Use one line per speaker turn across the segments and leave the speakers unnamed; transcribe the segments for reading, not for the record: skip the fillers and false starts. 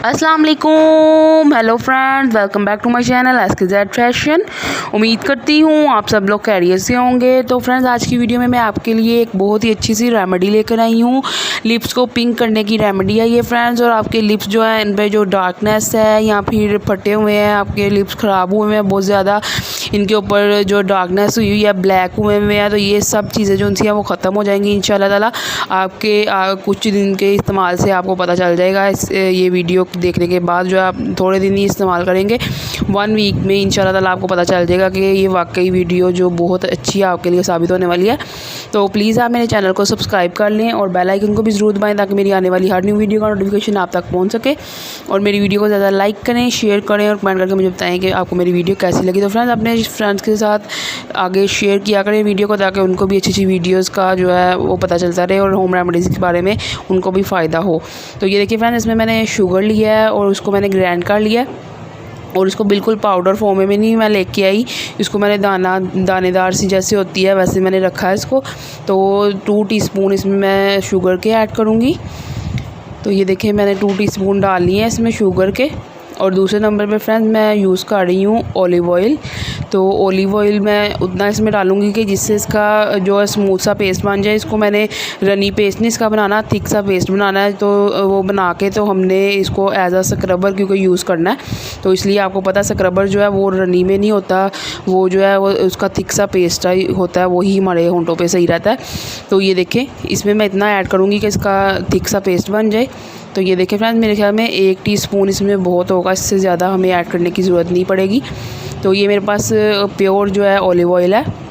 अस्सलाम वालेकुम, hello friends, welcome back to my channel SKZ fashion. उम्मीद करती हूँ आप सब लोग खैरियत से होंगे। तो फ्रेंड्स, आज की वीडियो में मैं आपके लिए एक बहुत ही अच्छी सी रेमेडी लेकर आई हूँ। लिप्स को पिंक करने की रेमेडी है ये फ्रेंड्स। और आपके लिप्स जो है, इन पर जो डार्कनेस है या फिर फटे हुए हैं, आपके लिप्स ख़राब हुए हैं बहुत ज़्यादा, इनके ऊपर जो डार्कनेस हुई है, ब्लैक हुए हैं, तो ये सब चीज़ें जो उनसी हैं वो ख़त्म हो जाएंगी इंशाल्लाह ताला। आपके कुछ दिन के इस्तेमाल से आपको पता चल जाएगा। ये वीडियो देखने के बाद जो है आप थोड़े दिन ही इस्तेमाल करेंगे, 1 वीक में इंशाल्लाह ताला आपको पता चल जाएगा कि ये वाकई वीडियो जो बहुत अच्छी है आपके लिए साबित होने वाली है। तो प्लीज़ आप मेरे चैनल को सब्सक्राइब कर लें और बेल आइकन को भी ज़रूर दबाएं ताकि मेरी आने वाली हर न्यू वीडियो का नोटिफिकेशन आप तक पहुँच सके। और मेरी वीडियो को ज़्यादा लाइक करें, शेयर करें और कमेंट करके मुझे बताएं कि आपको मेरी वीडियो कैसी लगी। तो फ्रेंड्स, अपने फ्रेंड्स के साथ आगे शेयर किया करें वीडियो को, ताकि उनको भी अच्छी अच्छी वीडियोज़ का जो है वो पता चलता रहे और होम रेमेडीज़ के बारे में उनको भी फ़ायदा हो। तो ये देखिए फ्रेंड्स, इसमें मैंने शुगर लिया है और उसको मैंने ग्राइंड कर लिया है। और इसको बिल्कुल पाउडर फॉर्म में नहीं मैं लेके आई, इसको मैंने दानेदार सी जैसे होती है वैसे मैंने रखा है इसको। तो 2 टीस्पून इसमें मैं शुगर के ऐड करूँगी। तो ये देखिए मैंने 2 टीस्पून डाल लिए हैं इसमें शुगर के। और दूसरे नंबर पे फ्रेंड्स मैं यूज़ कर रही हूँ ऑलिव ऑयल। तो ऑलिव ऑयल मैं उतना इसमें डालूँगी कि जिससे इसका जो है स्मूथ सा पेस्ट बन जाए। इसको मैंने रनी पेस्ट नहीं इसका बनाना, थिक सा पेस्ट बनाना है। तो वो बना के तो हमने इसको एज आ स्क्रबर क्योंकि यूज़ करना है। तो इसलिए आपको पता है स्क्रबर जो है वो रनी में नहीं होता, वो जो है वो उसका थिक सा पेस्ट होता है, वही हमारे होंठों पे सही रहता है। तो ये देखें, इसमें मैं इतना ऐड करूँगी कि इसका थिक सा पेस्ट बन जाए। तो ये देखें फ्रेंड्स, मेरे ख्याल में 1 टीस्पून इसमें बहुत होगा, इससे ज़्यादा हमें ऐड करने की ज़रूरत नहीं पड़ेगी। तो ये मेरे पास प्योर जो है ऑलिव ऑयल है।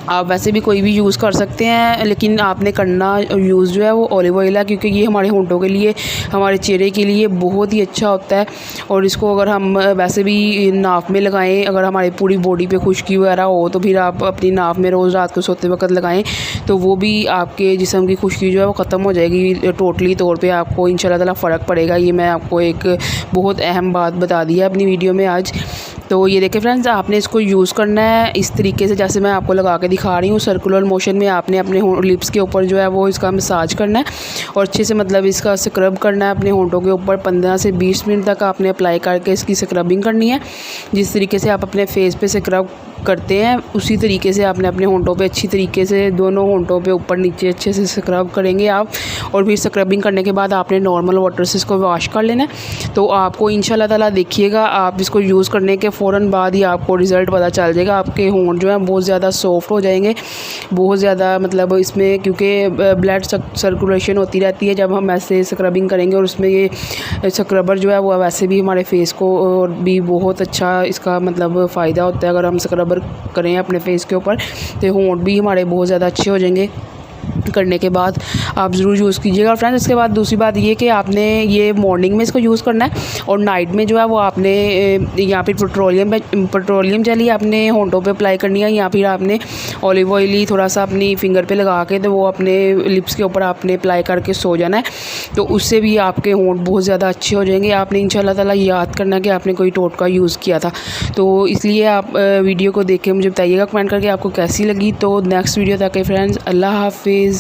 आप वैसे भी कोई भी यूज़ कर सकते हैं, लेकिन आपने करना यूज़ जो है वो ऑलिव ऑयल है, क्योंकि ये हमारे होंठों के लिए, हमारे चेहरे के लिए बहुत ही अच्छा होता है। और इसको अगर हम वैसे भी नाक में लगाएं, अगर हमारी पूरी बॉडी पे खुश्की वगैरह हो तो फिर आप अपनी नाक में रोज़ रात को सोते वक्त लगाएं, तो वो भी आपके जिस्म की खुश्की जो है वो ख़त्म हो जाएगी। टोटली तौर पे आपको इंशाल्लाह ताला फ़र्क पड़ेगा। ये मैं आपको एक बहुत अहम बात बता दी है अपनी वीडियो में आज। तो ये देखें फ्रेंड्स, आपने इसको यूज़ करना है इस तरीके से जैसे मैं आपको लगा के दिखा रही हूँ। सर्कुलर मोशन में आपने अपने लिप्स के ऊपर जो है वो इसका मसाज करना है और अच्छे से मतलब इसका स्क्रब करना है अपने होंठों के ऊपर। 15 से 20 मिनट तक आपने अप्लाई करके इसकी स्क्रबिंग करनी है। जिस तरीके से आप अपने फेस पे स्क्रब करते हैं उसी तरीके से आपने अपने होंठों पे अच्छी तरीके से दोनों होंठों पे ऊपर नीचे अच्छे से स्क्रब करेंगे आप। और फिर स्क्रबिंग करने के बाद आपने नॉर्मल वाटर से इसको वॉश कर लेना है। तो आपको इंशाल्लाह ताला देखिएगा, आप इसको यूज़ करने के फ़ौरन बाद ही आपको रिज़ल्ट पता चल जाएगा। आपके होंठ जो है बहुत ज़्यादा सॉफ्ट हो जाएंगे, बहुत ज़्यादा मतलब इसमें क्योंकि ब्लड सर्कुलेशन होती रहती है जब हम ऐसे स्क्रबिंग करेंगे। और उसमें ये स्क्रबर जो है वो वैसे भी हमारे फेस को और भी बहुत अच्छा इसका मतलब फ़ायदा होता है। अगर हम स्क्रबर करें अपने फेस के ऊपर तो होंठ भी हमारे बहुत ज़्यादा अच्छे हो जाएंगे। करने के बाद आप ज़रूर यूज़ कीजिएगा फ्रेंड्स। इसके बाद दूसरी बात ये कि आपने ये मॉर्निंग में इसको यूज़ करना है और नाइट में जो है वो आपने या फिर पेट्रोलियम जेल ही आपने होंठों पे अप्लाई करनी है, या फिर आपने ऑलिव ऑयल ही थोड़ा सा अपनी फिंगर पे लगा के तो वो अपने लिप्स के ऊपर आपने अप्लाई करके सो जाना है। तो उससे भी आपके होंठ बहुत ज़्यादा अच्छे हो जाएंगे। आपने इंशाल्लाह ताला याद करना कि आपने कोई टोटका यूज़ किया था। तो इसलिए आप वीडियो को देख के मुझे बताइएगा कमेंट करके आपको कैसी लगी। तो नेक्स्ट वीडियो तक फ्रेंड्स, अल्लाह हाफिज़।